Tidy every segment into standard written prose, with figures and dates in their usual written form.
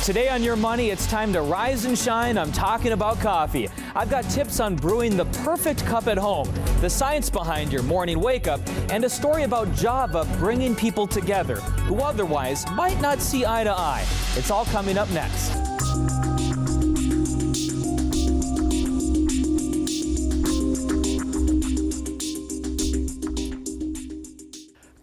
Today on Your Money, it's time to rise and shine. I'm talking about coffee. I've got tips on brewing the perfect cup at home, the science behind your morning wake-up, and a story about Java bringing people together who otherwise might not see eye to eye. It's all coming up next.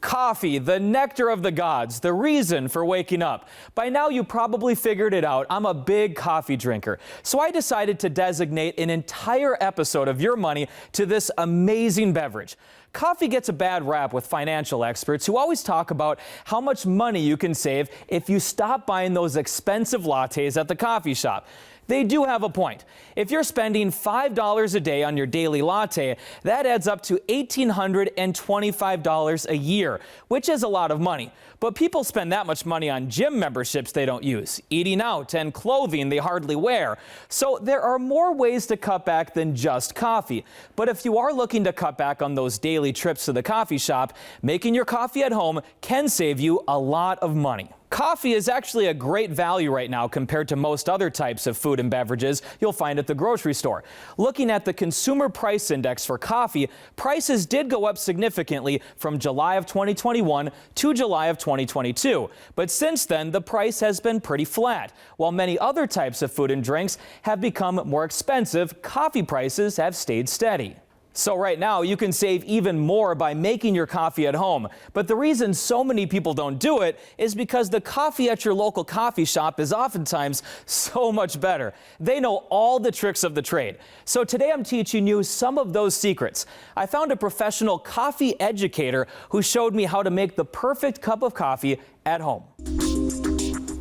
Coffee, the nectar of the gods, the reason for waking up. By now you probably figured it out. I'm a big coffee drinker. So I decided to designate an entire episode of Your Money to this amazing beverage. Coffee gets a bad rap with financial experts who always talk about how much money you can save if you stop buying those expensive lattes at the coffee shop. They do have a point. If you're spending $5 a day on your daily latte, that adds up to $1,825 a year, which is a lot of money. But people spend that much money on gym memberships they don't use, eating out, and clothing they hardly wear. So there are more ways to cut back than just coffee. But if you are looking to cut back on those daily trips to the coffee shop, making your coffee at home can save you a lot of money. Coffee is actually a great value right now compared to most other types of food and beverages you'll find at the grocery store. Looking at the Consumer Price Index for coffee, prices did go up significantly from July of 2021 to July of 2022. But since then, the price has been pretty flat. While many other types of food and drinks have become more expensive, coffee prices have stayed steady. So right now, you can save even more by making your coffee at home. But the reason so many people don't do it is because the coffee at your local coffee shop is oftentimes so much better. They know all the tricks of the trade. So today I'm teaching you some of those secrets. I found a professional coffee educator who showed me how to make the perfect cup of coffee at home.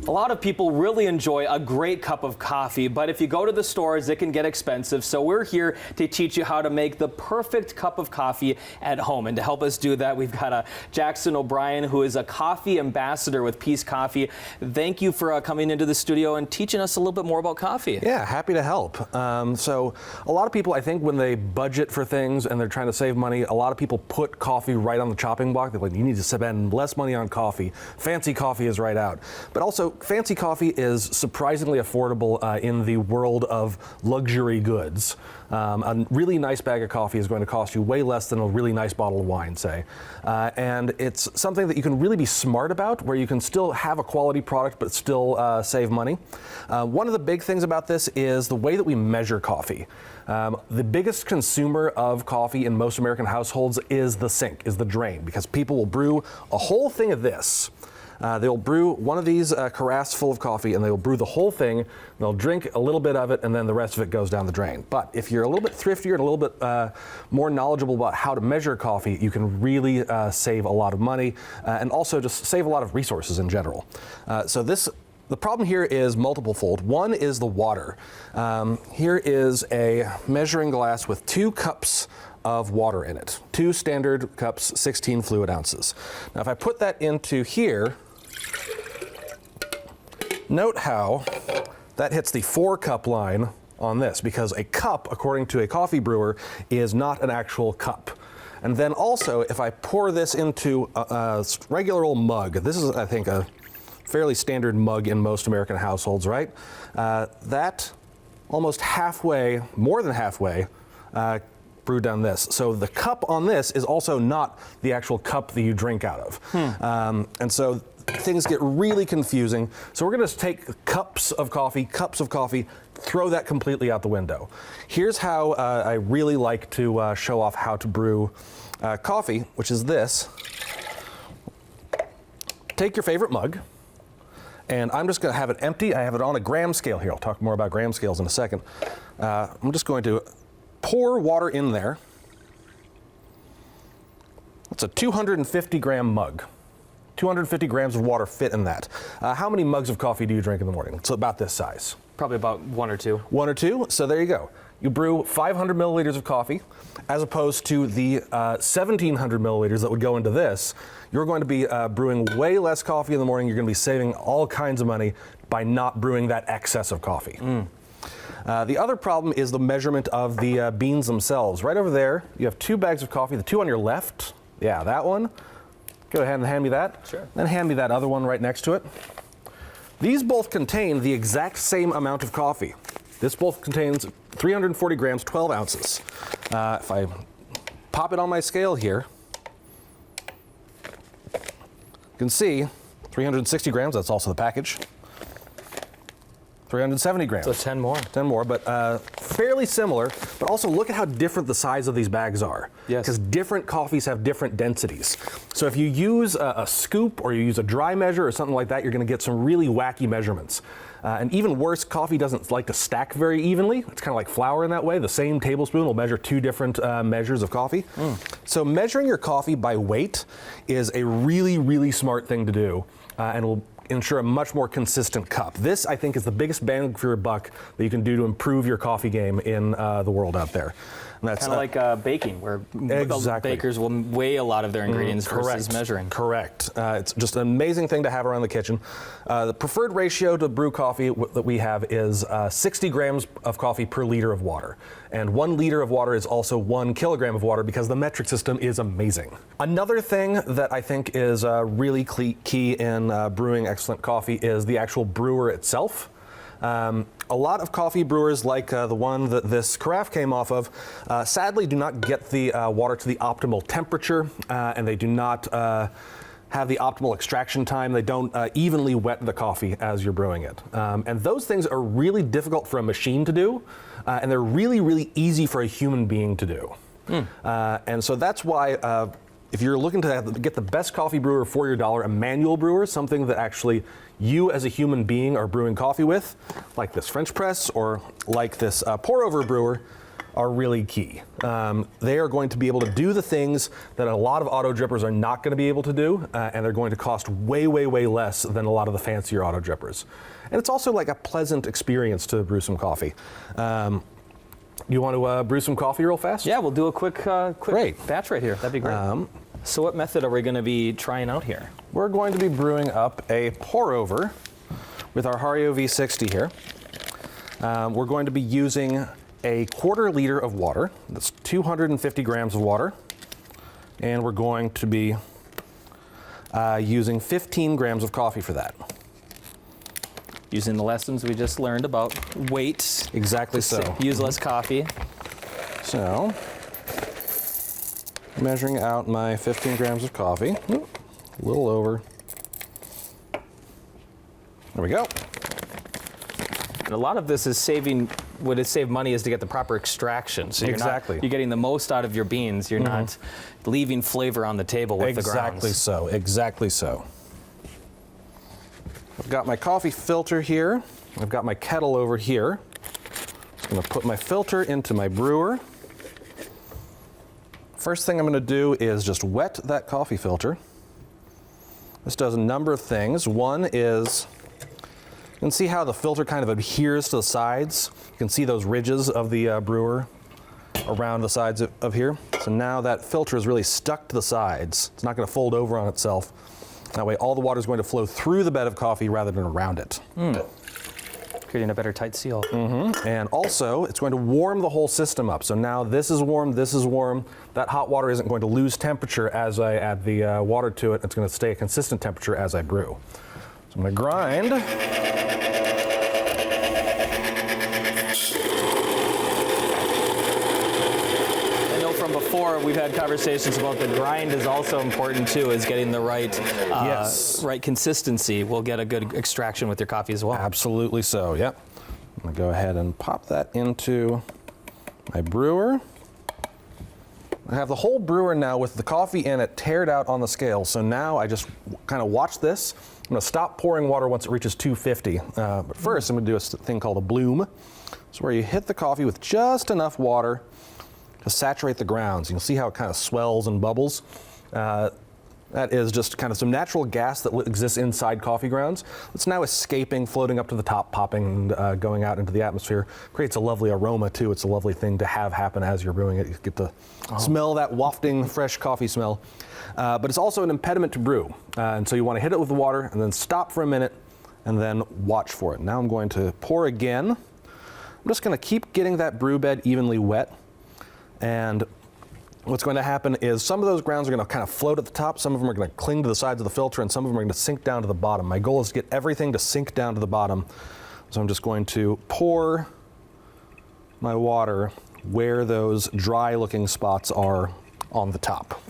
A lot of people really enjoy a great cup of coffee, but if you go to the stores, it can get expensive. So we're here to teach you how to make the perfect cup of coffee at home. And to help us do that, we've got Jackson O'Brien, who is a coffee ambassador with Peace Coffee. Thank you for coming into the studio and teaching us a little bit more about coffee. Yeah, happy to help. So a lot of people, I think, when they budget for things and they're trying to save money, a lot of people put coffee right on the chopping block. They're like, you need to spend less money on coffee. Fancy coffee is right out. But also, fancy coffee is surprisingly affordable in the world of luxury goods. A really nice bag of coffee is going to cost you way less than a really nice bottle of wine, say. And it's something that you can really be smart about, where you can still have a quality product but still save money. One of the big things about this is the way that we measure coffee. The biggest consumer of coffee in most American households is the sink, is the drain, because people will brew a whole thing of this. They'll brew one of these carafes full of coffee, and they'll brew the whole thing. They'll drink a little bit of it, and then the rest of it goes down the drain. But if you're a little bit thriftier and a little bit more knowledgeable about how to measure coffee, you can really save a lot of money and also just save a lot of resources in general. The problem here is multiple-fold. One is the water. Here is a measuring glass with 2 cups of water in it. 2 standard cups, 16 fluid ounces. Now if I put that into here, note how that hits the 4-cup line on this, because a cup, according to a coffee brewer, is not an actual cup. And then also, if I pour this into a regular old mug, this is, I think, a fairly standard mug in most American households, right? That almost halfway, more than halfway, brewed down this. So the cup on this is also not the actual cup that you drink out of. And so things get really confusing. So we're gonna take cups of coffee, throw that completely out the window. Here's how I really like to show off how to brew coffee, which is this. Take your favorite mug, and I'm just gonna have it empty. I have it on a gram scale here. I'll talk more about gram scales in a second. I'm just going to pour water in there. It's a 250 gram mug. 250 grams of water fit in that. How many mugs of coffee do you drink in the morning? It's about this size. Probably about 1 or 2. 1 or 2, so there you go. You brew 500 milliliters of coffee, as opposed to the 1,700 milliliters that would go into this. You're going to be brewing way less coffee in the morning. You're going to be saving all kinds of money by not brewing that excess of coffee. The other problem is the measurement of the beans themselves. Right over there, you have 2 bags of coffee. The 2 on your left, yeah, that one. Go ahead and hand me that. Sure. Then hand me that other one right next to it. These both contain the exact same amount of coffee. This both contains 340 grams, 12 ounces. If I pop it on my scale here, you can see 360 grams, that's also the package. 370 grams. So 10 more. 10 more, but fairly similar. But also look at how different the size of these bags are. Yes. Because different coffees have different densities. So if you use a scoop or you use a dry measure or something like that, you're going to get some really wacky measurements. And even worse, coffee doesn't like to stack very evenly. It's kind of like flour in that way. The same tablespoon will measure two different measures of coffee. So measuring your coffee by weight is a really, really smart thing to do, and will ensure a much more consistent cup. This, I think, is the biggest bang for your buck that you can do to improve your coffee game in the world out there. And that's kind of like baking, where exactly. bakers will weigh a lot of their ingredients versus measuring. Correct. It's just an amazing thing to have around the kitchen. The preferred ratio to brew coffee that we have is 60 grams of coffee per liter of water. And 1 liter of water is also 1 kilogram of water because the metric system is amazing. Another thing that I think is really key in brewing excellent coffee is the actual brewer itself. A lot of coffee brewers, like the one that this carafe came off of, sadly do not get the water to the optimal temperature, and they do not have the optimal extraction time. They don't evenly wet the coffee as you're brewing it. And those things are really difficult for a machine to do, and they're really, really easy for a human being to do. And so that's why if you're looking to get the best coffee brewer for your dollar, a manual brewer, something that actually you as a human being are brewing coffee with, like this French press or like this pour-over brewer, are really key. They are going to be able to do the things that a lot of auto drippers are not going to be able to do, and they're going to cost way, way, way less than a lot of the fancier auto drippers. And it's also like a pleasant experience to brew some coffee. You want to brew some coffee real fast? Yeah, we'll do a quick Great. batch right here. That'd be great. So what method are we going to be trying out here? We're going to be brewing up a pour-over with our Hario V60 here. We're going to be using a 1/4 liter of water. That's 250 grams of water. And we're going to be using 15 grams of coffee for that. Using the lessons we just learned about weight. Exactly so. Use less coffee. So, measuring out my 15 grams of coffee. A little over. There we go. And a lot of this is saving, what it save money is to get the proper extraction. So you're you're getting the most out of your beans. You're not leaving flavor on the table with the grounds. Exactly so, exactly so. I've got my coffee filter here. I've got my kettle over here. I'm going to put my filter into my brewer. First thing I'm going to do is just wet that coffee filter. This does a number of things. One is, you can see how the filter kind of adheres to the sides. You can see those ridges of the brewer around the sides of here. So now that filter is really stuck to the sides. It's not going to fold over on itself. That way all the water is going to flow through the bed of coffee rather than around it. Creating a better tight seal. And also, it's going to warm the whole system up. So now this is warm, this is warm. That hot water isn't going to lose temperature as I add the water to it. It's going to stay a consistent temperature as I brew. So I'm going to grind. Before, we've had conversations about the grind is also important too, is getting the right right consistency. Will get a good extraction with your coffee as well. Absolutely so, yep. I'm gonna go ahead and pop that into my brewer. I have the whole brewer now with the coffee in it teared out on the scale. So now I just kind of watch this. I'm gonna stop pouring water once it reaches 250. But first I'm gonna do a thing called a bloom. It's where you hit the coffee with just enough water to saturate the grounds. You can see how it kind of swells and bubbles. That is just kind of some natural gas that exists inside coffee grounds. It's now escaping, floating up to the top, popping, and going out into the atmosphere. Creates a lovely aroma too. It's a lovely thing to have happen as you're brewing it. You get to smell that wafting, fresh coffee smell. But it's also an impediment to brew. And so you want to hit it with the water and then stop for a minute and then watch for it. Now I'm going to pour again. I'm just going to keep getting that brew bed evenly wet. And what's going to happen is some of those grounds are going to kind of float at the top, some of them are going to cling to the sides of the filter, and some of them are going to sink down to the bottom. My goal is to get everything to sink down to the bottom. So I'm just going to pour my water where those dry looking spots are on the top.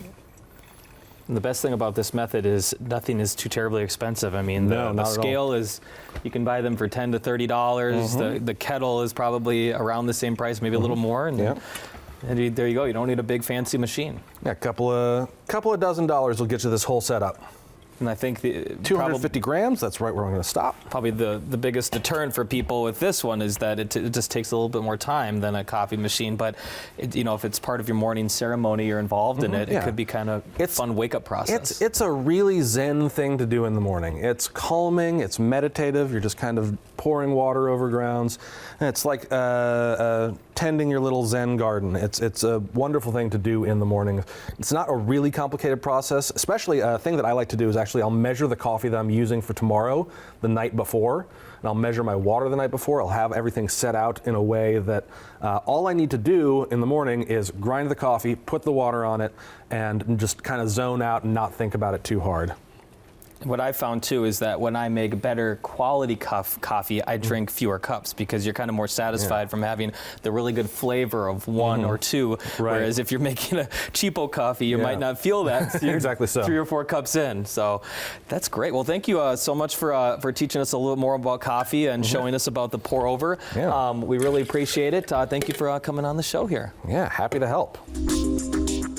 And the best thing about this method is nothing is too terribly expensive. I mean, the scale is, you can buy them for $10 to $30. The kettle is probably around the same price, maybe a little more. And, and there you go. You don't need a big fancy machine. Yeah, a couple of dozen dollars will get you this whole setup. And I think 250 grams, that's right where I'm going to stop. Probably the biggest deterrent for people with this one is that it just takes a little bit more time than a coffee machine. But if it's part of your morning ceremony, you're involved in it, it could be kind of a fun wake-up process. It's a really zen thing to do in the morning. It's calming, it's meditative, you're just kind of pouring water over grounds. And it's like tending your little zen garden. It's a wonderful thing to do in the morning. It's not a really complicated process, especially a thing that I like to do is actually I'll measure the coffee that I'm using for tomorrow the night before, and I'll measure my water the night before. I'll have everything set out in a way that all I need to do in the morning is grind the coffee, put the water on it, and just kind of zone out and not think about it too hard. What I found too is that when I make better quality coffee, I drink fewer cups because you're kind of more satisfied from having the really good flavor of one or two. Whereas if you're making a cheapo coffee, you might not feel that. So exactly so. 3 or 4 cups in. So that's great. Well, thank you so much for teaching us a little more about coffee and showing us about the pour over. We really appreciate it. Thank you for coming on the show here. Yeah, happy to help.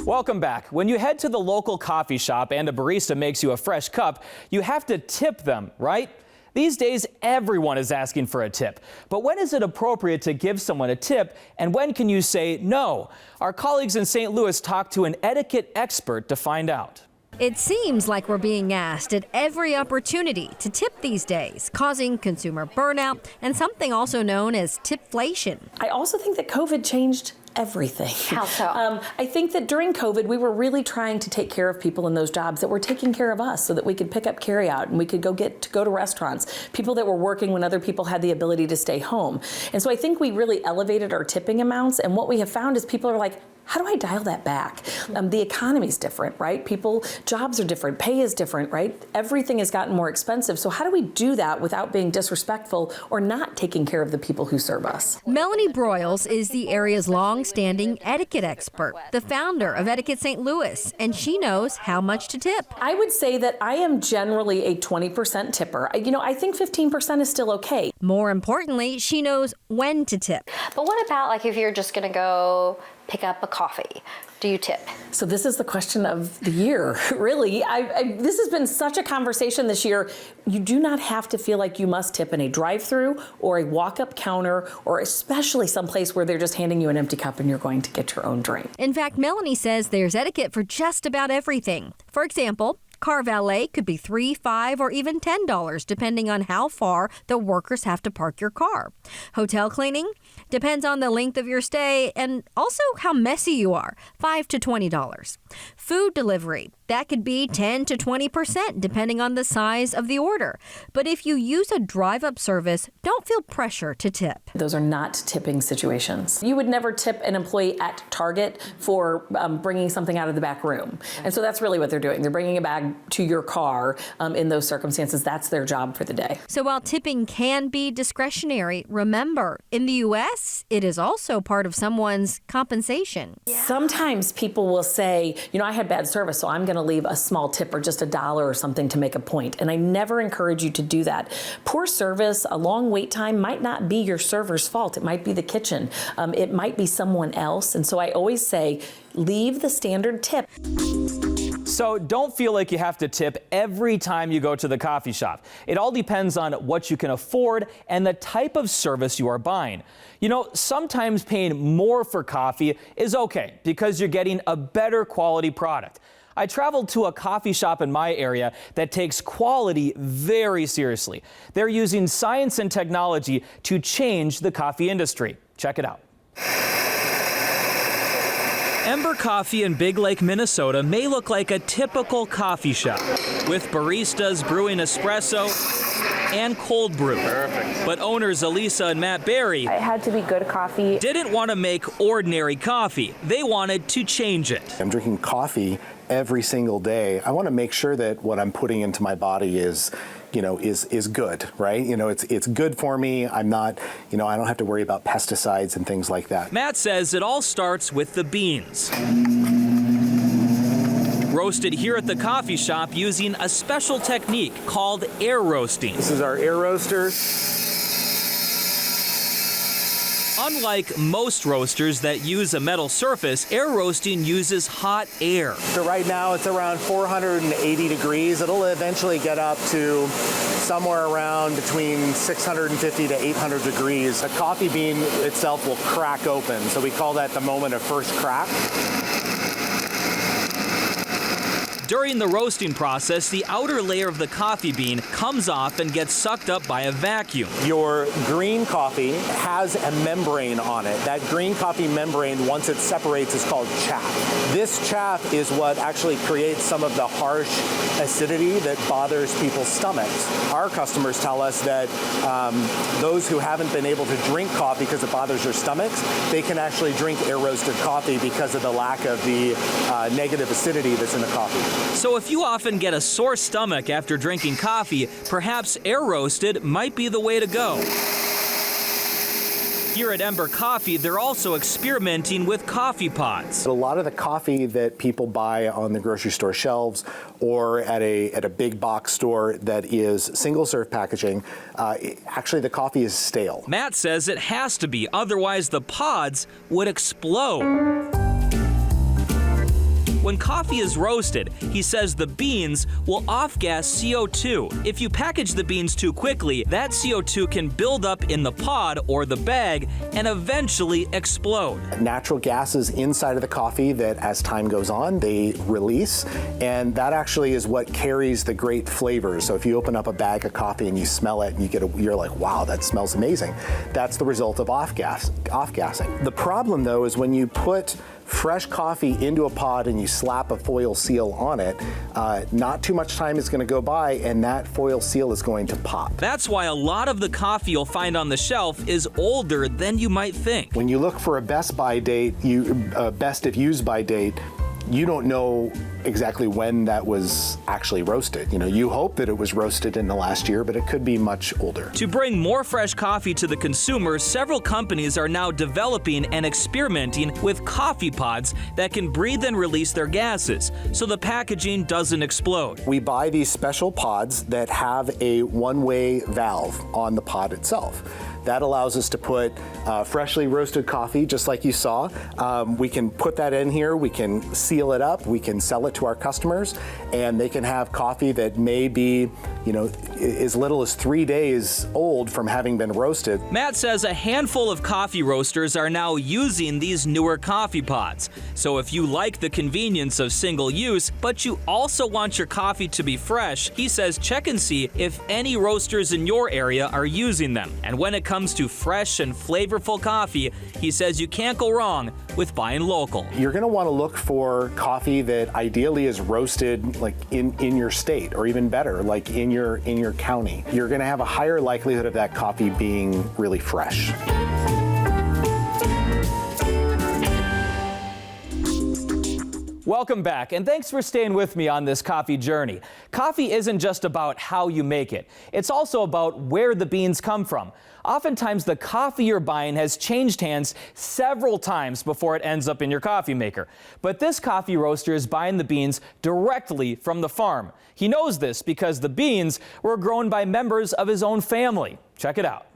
Welcome back. When you head to the local coffee shop and a barista makes you a fresh cup, you have to tip them, right? These days, everyone is asking for a tip. But when is it appropriate to give someone a tip, and when can you say no? Our colleagues in St. Louis talked to an etiquette expert to find out. It seems like we're being asked at every opportunity to tip these days, causing consumer burnout and something also known as tipflation. I also think that COVID changed everything. How so? I think that during COVID, we were really trying to take care of people in those jobs that were taking care of us so that we could pick up carry out and we could go to restaurants, people that were working when other people had the ability to stay home. And so I think we really elevated our tipping amounts, and what we have found is people are like, how do I dial that back? The economy's different, right? Jobs are different, pay is different, right? Everything has gotten more expensive. So how do we do that without being disrespectful or not taking care of the people who serve us? Melanie Broyles is the area's long-standing etiquette expert, the founder of Etiquette St. Louis, and she knows how much to tip. I would say that I am generally a 20% tipper. I think 15% is still okay. More importantly, she knows when to tip. But what about like if you're just gonna go pick up a coffee? Do you tip? So this is the question of the year, really. This has been such a conversation this year. You do not have to feel like you must tip in a drive-through or a walk-up counter, or especially someplace where they're just handing you an empty cup and you're going to get your own drink. In fact, Melanie says there's etiquette for just about everything. For example, car valet could be $3, $5, or even $10, depending on how far the workers have to park your car. Hotel cleaning depends on the length of your stay and also how messy you are, $5 to $20. Food delivery, that could be 10 to 20%, depending on the size of the order. But if you use a drive-up service, don't feel pressure to tip. Those are not tipping situations. You would never tip an employee at Target for bringing something out of the back room. And so that's really what they're doing. They're bringing a bag to your car in those circumstances. That's their job for the day. So while tipping can be discretionary, remember, in the U.S., it is also part of someone's compensation. Sometimes people will say, I had bad service, so I'm going to leave a small tip or just $1 or something to make a point. And I never encourage you to do that. Poor service, a long wait time might not be your server's fault. It might be the kitchen. It might be someone else. And so I always say, leave the standard tip. So don't feel like you have to tip every time you go to the coffee shop. It all depends on what you can afford and the type of service you are buying. Sometimes paying more for coffee is okay because you're getting a better quality product. I traveled to a coffee shop in my area that takes quality very seriously. They're using science and technology to change the coffee industry. Check it out. Ember Coffee in Big Lake, Minnesota may look like a typical coffee shop, with baristas brewing espresso and cold brew. Perfect. But owners Elisa and Matt Berry It had to be good coffee. didn't want to make ordinary coffee. They wanted to change it. I'm drinking coffee every single day. I want to make sure that what I'm putting into my body is good, right? It's good for me. I'm not, I don't have to worry about pesticides and things like that. Matt says it all starts with the beans. Roasted here at the coffee shop using a special technique called air roasting. This is our air roaster. Unlike most roasters that use a metal surface, air roasting uses hot air. So right now it's around 480 degrees. It'll eventually get up to somewhere around between 650 to 800 degrees. The coffee bean itself will crack open. So we call that the moment of first crack. During the roasting process, the outer layer of the coffee bean comes off and gets sucked up by a vacuum. Your green coffee has a membrane on it. That green coffee membrane, once it separates, is called chaff. This chaff is what actually creates some of the harsh acidity that bothers people's stomachs. Our customers tell us that those who haven't been able to drink coffee because it bothers their stomachs, they can actually drink air-roasted coffee because of the lack of the negative acidity that's in the coffee. So if you often get a sore stomach after drinking coffee, perhaps air roasted might be the way to go. Here at Ember Coffee, they're also experimenting with coffee pods. A lot of the coffee that people buy on the grocery store shelves or at a big box store that is single-serve packaging, actually the coffee is stale. Matt says it has to be, otherwise the pods would explode. When coffee is roasted, he says the beans will off-gas CO2. If you package the beans too quickly, that CO2 can build up in the pod or the bag and eventually explode. Natural gases inside of the coffee that as time goes on, they release, and that actually is what carries the great flavors. So if you open up a bag of coffee and you smell it and you're like, wow, that smells amazing. That's the result of off-gassing. The problem though is when you put fresh coffee into a pod and you slap a foil seal on it, not too much time is going to go by and that foil seal is going to pop. That's why a lot of the coffee you'll find on the shelf is older than you might think. When you look for a best by date, best if used by date, you don't know exactly when that was actually roasted. You hope that it was roasted in the last year, but it could be much older. To bring more fresh coffee to the consumer, several companies are now developing and experimenting with coffee pods that can breathe and release their gases, so the packaging doesn't explode. We buy these special pods that have a one-way valve on the pod itself. That allows us to put freshly roasted coffee, just like you saw. We can put that in here, we can seal it up, we can sell it to our customers, and they can have coffee that may be, as little as 3 days old from having been roasted. Matt says a handful of coffee roasters are now using these newer coffee pods. So if you like the convenience of single use, but you also want your coffee to be fresh, he says check and see if any roasters in your area are using them. And when it comes to fresh and flavorful coffee, he says you can't go wrong with buying local. You're going to want to look for coffee that ideally is roasted like in your state, or even better, like in your county. You're going to have a higher likelihood of that coffee being really fresh. Welcome back, and thanks for staying with me on this coffee journey. Coffee isn't just about how you make it. It's also about where the beans come from. Oftentimes, the coffee you're buying has changed hands several times before it ends up in your coffee maker. But this coffee roaster is buying the beans directly from the farm. He knows this because the beans were grown by members of his own family. Check it out.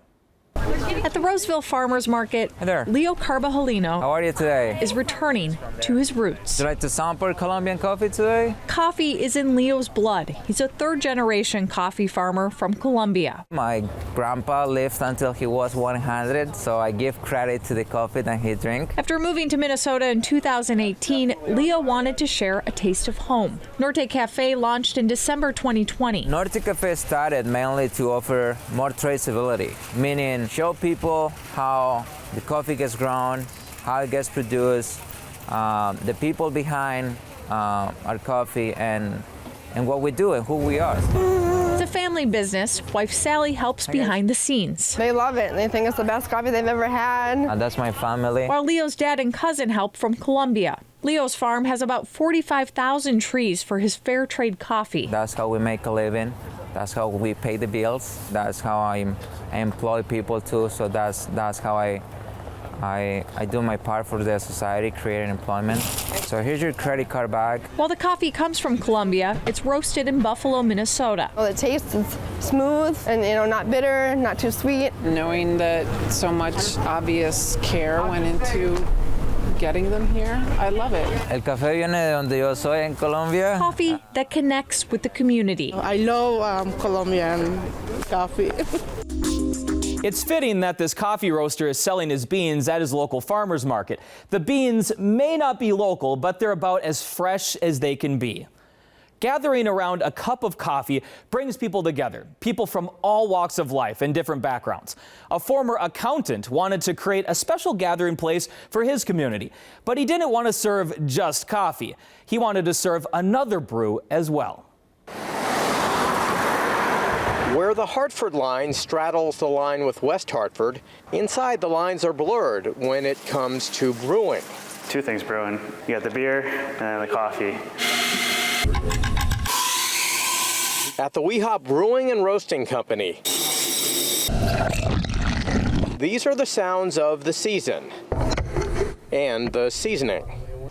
At the Roseville Farmers Market, Hi there. Leo Carbajalino How are you today? is returning to his roots. Would you like to sample Colombian coffee today? Coffee is in Leo's blood. He's a third-generation coffee farmer from Colombia. My grandpa lived until he was 100, so I give credit to the coffee that he drank. After moving to Minnesota in 2018, Leo wanted to share a taste of home. Norte Cafe launched in December 2020. Norte Cafe started mainly to offer more traceability, meaning show people how the coffee gets grown, how it gets produced, the people behind our coffee, and what we do and who we are. It's a family business. Wife Sally helps behind the scenes. They love it. They think it's the best coffee they've ever had. That's my family. While Leo's dad and cousin help from Colombia. Leo's farm has about 45,000 trees for his fair trade coffee. That's how we make a living. That's how we pay the bills. That's how I employ people too. So that's how I do my part for the society, creating employment. So here's your credit card bag. While the coffee comes from Colombia, it's roasted in Buffalo, Minnesota. Well, the taste is smooth and not bitter, not too sweet. Knowing that so much obvious care went into getting them here, I love it. El café viene de donde yo soy en Colombia. Coffee that connects with the community. I love Colombian coffee. It's fitting that this coffee roaster is selling his beans at his local farmer's market. The beans may not be local, but they're about as fresh as they can be. Gathering around a cup of coffee brings people together, people from all walks of life and different backgrounds. A former accountant wanted to create a special gathering place for his community, but he didn't want to serve just coffee. He wanted to serve another brew as well. Where the Hartford line straddles the line with West Hartford, inside the lines are blurred when it comes to brewing. Two things brewing. You got the beer and the coffee. At the Weehop Brewing and Roasting Company. These are the sounds of the season and the seasoning.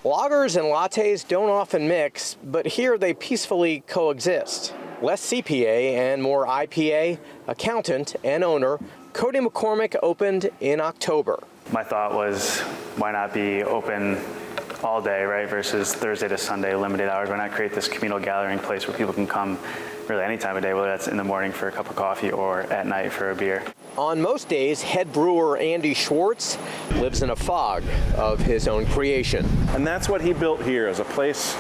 Lagers and lattes don't often mix, but here they peacefully coexist. Less CPA and more IPA, accountant and owner Cody McCormick opened in October. My thought was, why not be open all day, right, versus Thursday to Sunday, limited hours? Why not create this communal gathering place where people can come really any time of day, whether that's in the morning for a cup of coffee or at night for a beer. On most days, head brewer Andy Schwartz lives in a fog of his own creation. And that's what he built here, as a place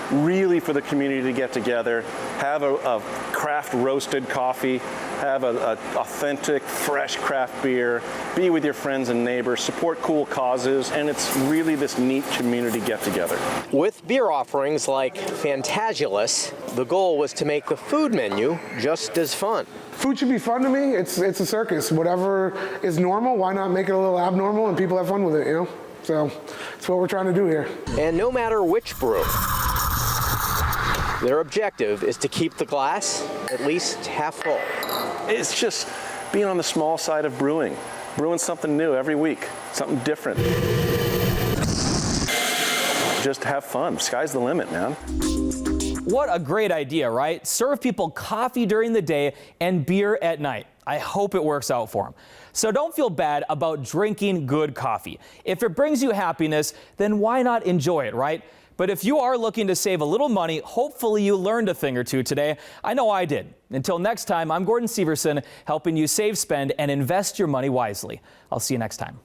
really for the community to get together, have a craft roasted coffee, have an authentic, fresh craft beer, be with your friends and neighbors, support cool causes, and it's really this neat community get together. With beer offerings like Fantabulous, the goal was to make the food menu just as fun. Food should be fun to me. It's a circus. Whatever is normal, why not make it a little abnormal and people have fun with it, you know? So that's what we're trying to do here. And no matter which brew, their objective is to keep the glass at least half full. It's just being on the small side of brewing something new every week, something different. Just have fun. Sky's the limit, man. What a great idea, right? Serve people coffee during the day and beer at night. I hope it works out for them. So don't feel bad about drinking good coffee. If it brings you happiness, then why not enjoy it, right? But if you are looking to save a little money, hopefully you learned a thing or two today. I know I did. Until next time, I'm Gordon Severson, helping you save, spend, and invest your money wisely. I'll see you next time.